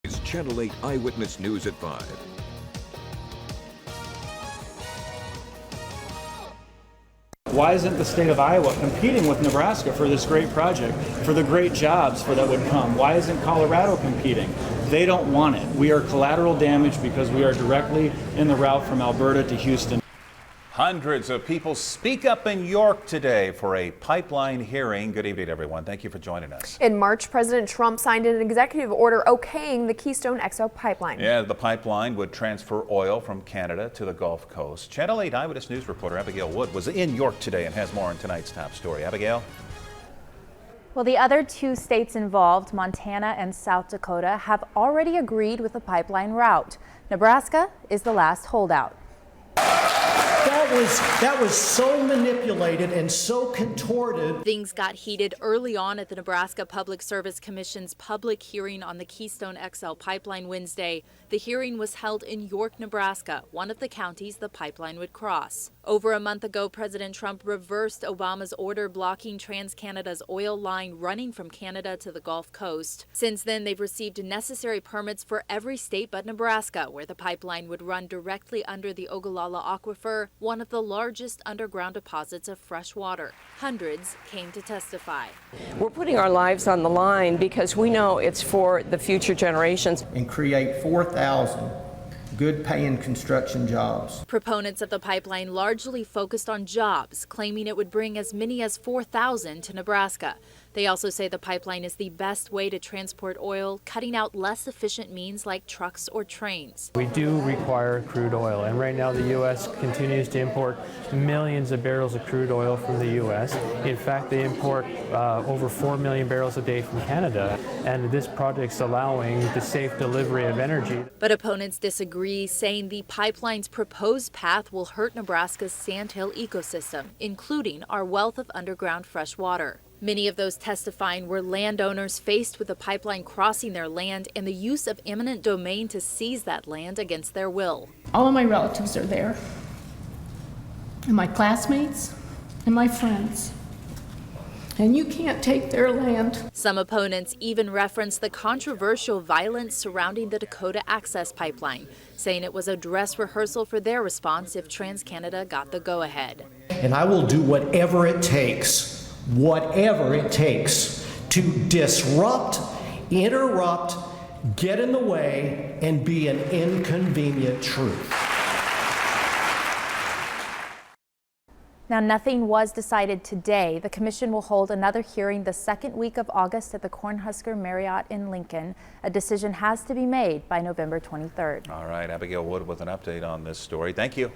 It's Channel 8 Eyewitness News at 5. Why isn't the state of Iowa competing with Nebraska for this great project, for the great jobs that would come? Why isn't Colorado competing? They don't want it. We are collateral damage because we are directly in the route from Alberta to Houston. Hundreds of people speak up in York today for a pipeline hearing. Good evening, everyone. Thank you for joining us. In March, President Trump signed an executive order okaying the Keystone XL Pipeline. Yeah, the pipeline would transfer oil from Canada to the Gulf Coast. Channel 8 Eyewitness News reporter Abigail Wood was in York today and has more on tonight's top story. Abigail? Well, the other two states involved, Montana and South Dakota, have already agreed with the pipeline route. Nebraska is the last holdout. That was so manipulated and so contorted. Things got heated early on at the Nebraska Public Service Commission's public hearing on the Keystone XL Pipeline Wednesday. The hearing was held in York, Nebraska, one of the counties the pipeline would cross. Over a month ago, President Trump reversed Obama's order blocking TransCanada's oil line running from Canada to the Gulf Coast. Since then, they've received necessary permits for every state but Nebraska, where the pipeline would run directly under the Ogallala Aquifer, one of the largest underground deposits of fresh water. Hundreds came to testify. We're putting our lives on the line because we know it's for the future generations. And create 4,000 good-paying construction jobs. Proponents of the pipeline largely focused on jobs, claiming it would bring as many as 4,000 to Nebraska. They also say the pipeline is the best way to transport oil, cutting out less efficient means like trucks or trains. We do require crude oil, and right now the U.S. continues to import millions of barrels of crude oil from the U.S. In fact, they import over 4 million barrels a day from Canada, and this project's allowing the safe delivery of energy. But opponents disagree, saying the pipeline's proposed path will hurt Nebraska's sandhill ecosystem, including our wealth of underground fresh water. Many of those testifying were landowners faced with the pipeline crossing their land and the use of eminent domain to seize that land against their will. All of my relatives are there, and my classmates and my friends. And you can't take their land. Some opponents even referenced the controversial violence surrounding the Dakota Access Pipeline, saying it was a dress rehearsal for their response if TransCanada got the go-ahead. And I will do whatever it takes to disrupt, interrupt, get in the way, and be an inconvenient truth. Now, nothing was decided today. The commission will hold another hearing the second week of August at the Cornhusker Marriott in Lincoln. A decision has to be made by November 23rd. All right, Abigail Wood with an update on this story. Thank you.